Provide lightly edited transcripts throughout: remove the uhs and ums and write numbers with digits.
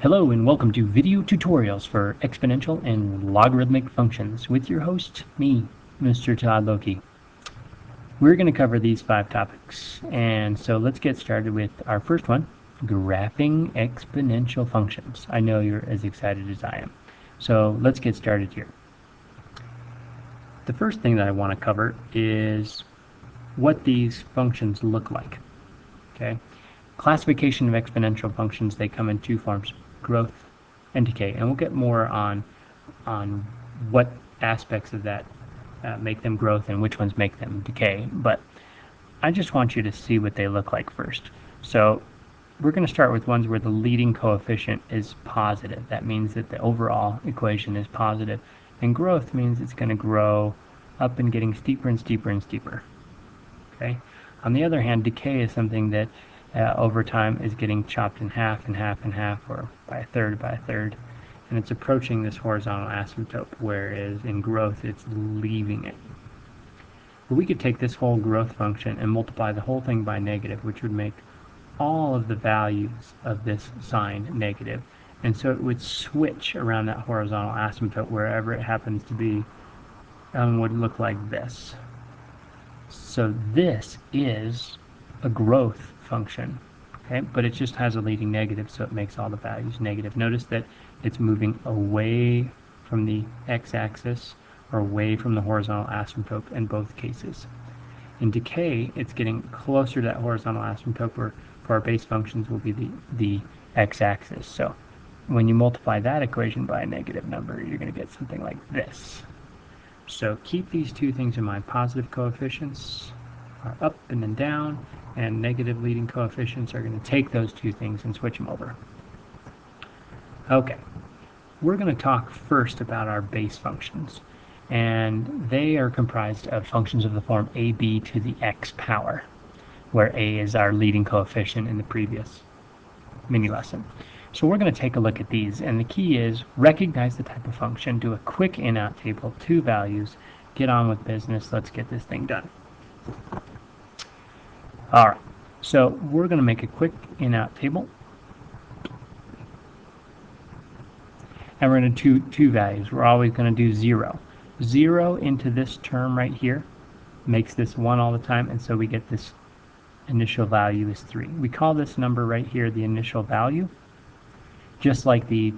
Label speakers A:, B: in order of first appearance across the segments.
A: Hello and welcome to video tutorials for exponential and logarithmic functions with your host, me, Mr. tlokey. We're going to cover these 5 topics, and so let's get started with our first one, graphing exponential functions. I know you're as excited as I am, so let's get started here. The first thing that I want to cover is what these functions look like. Okay. Classification of exponential functions, they come in 2 forms, growth and decay, and we'll get more on what aspects of that make them growth and which ones make them decay, but I just want you to see what they look like first. So we're going to start with ones where the leading coefficient is positive. That means that the overall equation is positive, and growth means it's going to grow up and getting steeper and steeper and steeper. Okay. On the other hand, decay is something that over time is getting chopped in half and half and half, or by a third, and it's approaching this horizontal asymptote, whereas in growth it's leaving it. But we could take this whole growth function and multiply the whole thing by negative, which would make all of the values of this sign negative, and so it would switch around that horizontal asymptote wherever it happens to be, and would look like this. So this is a growth function, okay, but it just has a leading negative, so it makes all the values negative. Notice that it's moving away from the x-axis or away from the horizontal asymptote in both cases. In decay, it's getting closer to that horizontal asymptote, where for our base functions will be the x-axis. So when you multiply that equation by a negative number, you're going to get something like this. So keep these 2 things in mind. Positive coefficients are up and then down, and negative leading coefficients are going to take those 2 things and switch them over. Okay, we're going to talk first about our base functions, and they are comprised of functions of the form ab to the x power, where a is our leading coefficient in the previous mini lesson. So we're going to take a look at these, and the key is recognize the type of function, do a quick in-out table, 2 values, get on with business, let's get this thing done. Alright, so we're going to make a quick in-out table, and we're going to do 2 values. We're always going to do 0. 0 into this term right here makes this 1 all the time, and so we get this initial value is 3. We call this number right here the initial value, just like the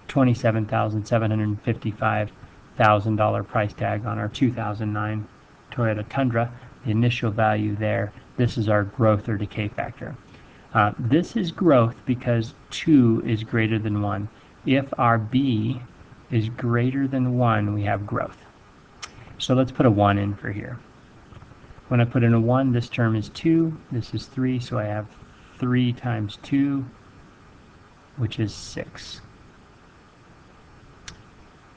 A: $27,755,000 price tag on our 2009 Toyota Tundra. The initial value there, this is our growth or decay factor. This is growth because 2 is greater than 1. If our b is greater than 1, we have growth. So let's put a 1 in for here. When I put in a 1, this term is 2, this is 3, so I have 3 times 2, which is 6.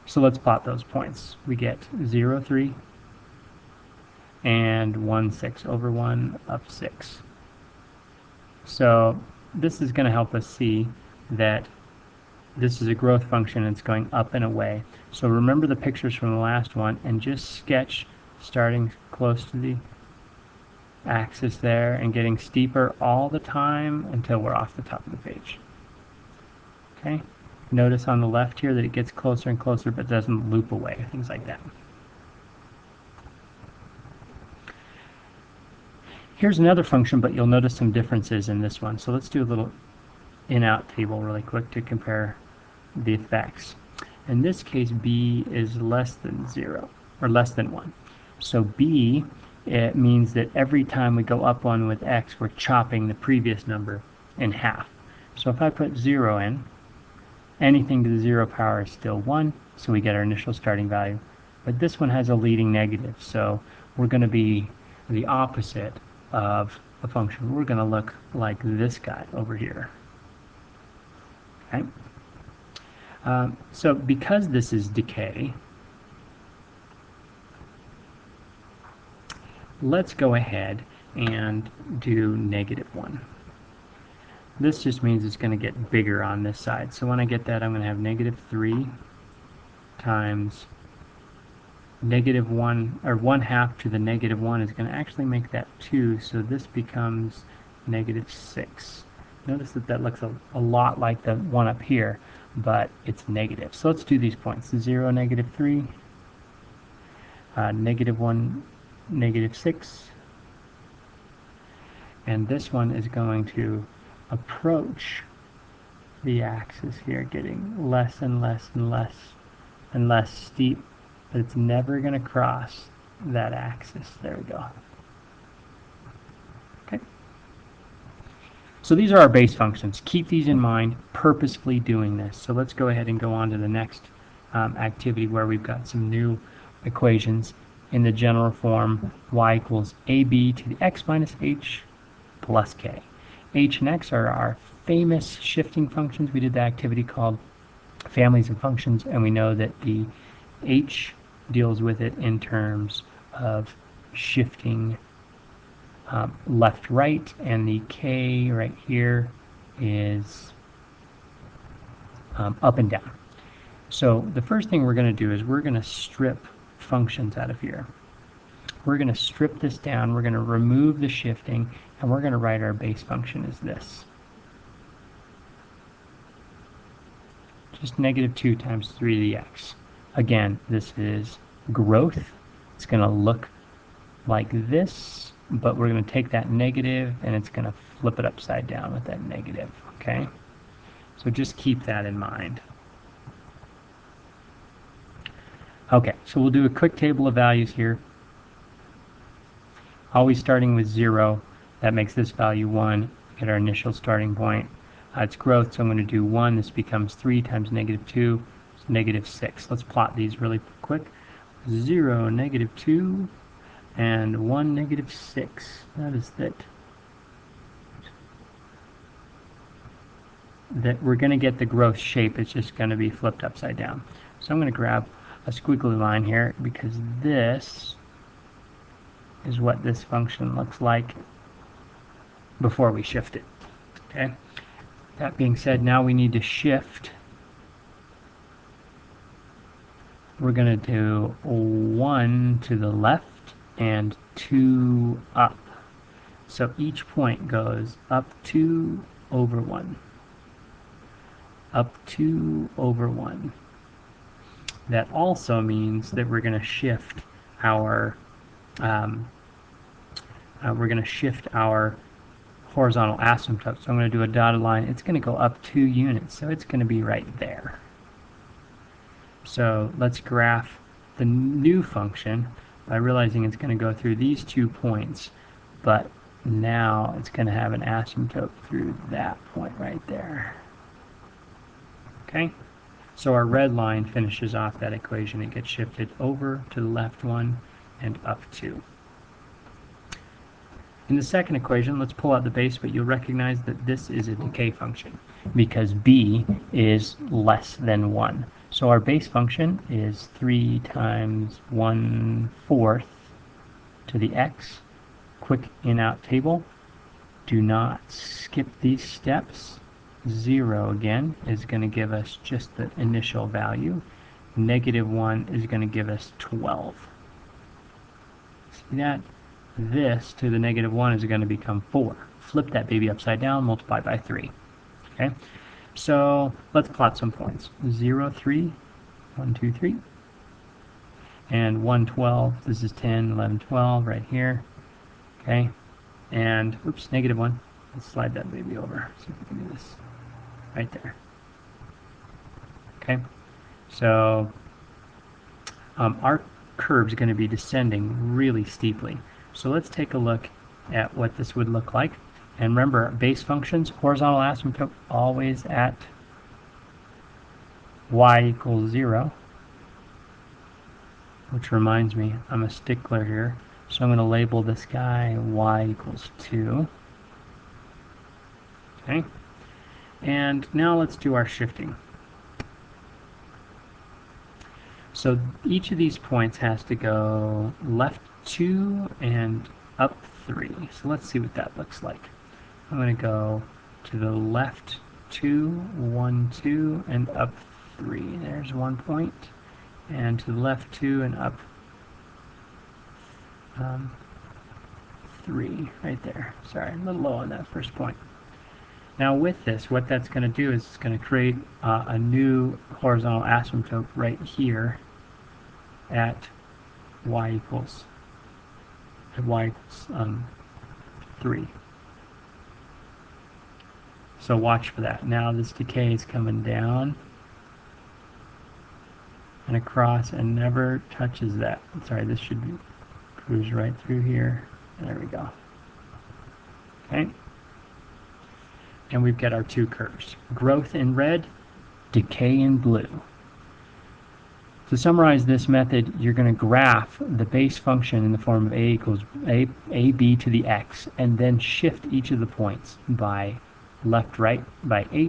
A: So let's plot those points. We get 0, 3, and 1, 6, over 1, up 6. So this is going to help us see that this is a growth function, and it's going up and away. So remember the pictures from the last one, and just sketch starting close to the axis there and getting steeper all the time until we're off the top of the page. Okay? Notice on the left here that it gets closer and closer but doesn't loop away, things like that. Here's another function, but you'll notice some differences in this one. So let's do a little in-out table really quick to compare the effects. In this case, b is less than 0, or less than 1. So b, it means that every time we go up 1 with x, we're chopping the previous number in half. So if I put 0 in, anything to the 0 power is still 1, so we get our initial starting value. But this one has a leading negative, so we're going to be the opposite of the function. We're going to look like this guy over here. Okay? So because this is decay, let's go ahead and do -1. This just means it's going to get bigger on this side. So when I get that, I'm going to have -3 times -1, or 1/2 to the -1 is going to actually make that 2, so this becomes -6. Notice that that looks a lot like the one up here, but it's negative. So let's do these points. 0, negative 3, negative 1, negative 6, and this one is going to approach the axis here, getting less and less and less and less steep, but it's never going to cross that axis. There we go. Okay. So these are our base functions. Keep these in mind, purposefully doing this. So let's go ahead and go on to the next activity where we've got some new equations in the general form y equals ab to the x minus h plus k. H and x are our famous shifting functions. We did the activity called families of functions, and we know that the h deals with it in terms of shifting left, right, and the k right here is up and down. So the first thing we're going to do is we're going to strip functions out of here. We're going to strip this down, we're going to remove the shifting, and we're going to write our base function as this. Just negative 2 times 3 to the x. Again, this is growth. It's going to look like this, but we're going to take that negative and it's going to flip it upside down with that negative, okay? So just keep that in mind. Okay, so we'll do a quick table of values here. Always starting with 0. That makes this value 1. Get our initial starting point. It's growth, so I'm going to do 1. This becomes 3 times negative 2. It's negative 6. Let's plot these really quick. 0, negative 2, and 1, negative 6. Notice that we're going to get the growth shape. It's just going to be flipped upside down. So I'm going to grab a squiggly line here because this is what this function looks like before we shift it. Okay. That being said, now we need to shift. We're going to do 1 to the left and 2 up. So each point goes up 2 over 1. Up 2 over 1. That also means that we're going to shift our horizontal asymptote. So I'm going to do a dotted line. It's going to go up 2 units, so it's going to be right there. So let's graph the new function by realizing it's going to go through these 2 points, but now it's going to have an asymptote through that point right there. Okay? So our red line finishes off that equation. It gets shifted over to the left 1 and up 2. In the second equation, let's pull out the base, but you'll recognize that this is a decay function because b is less than 1. So our base function is 3 times 1/4 to the x. Quick in-out table. Do not skip these steps. 0 again is going to give us just the initial value. Negative 1 is going to give us 12. See that? This to the negative 1 is going to become 4. Flip that baby upside down, multiply by 3. Okay? So let's plot some points. 0, 3, 1, 2, 3. And 1, 12. This is 10, 11, 12 right here. Okay? And, oops, negative 1. Let's slide that baby over. See if we can do this. Right there. Okay? So our curve is going to be descending really steeply. So let's take a look at what this would look like. And remember, base functions, horizontal asymptote, always at y equals 0. Which reminds me, I'm a stickler here. So I'm going to label this guy y equals 2. Okay. And now let's do our shifting. So each of these points has to go left 2 and up 3. So let's see what that looks like. I'm going to go to the left 2, 1, 2, and up 3. There's 1 point. And to the left 2 and up 3 right there. Sorry, a little low on that first point. Now with this, what that's going to do is it's going to create a new horizontal asymptote right here at y equals 3. So watch for that. Now this decay is coming down and across and never touches that. Sorry, this should cruise right through here. There we go. Okay. And we've got our two curves. Growth in red, decay in blue. To summarize this method, you're going to graph the base function in the form of a equals ab to the x, and then shift each of the points by left, right by 8,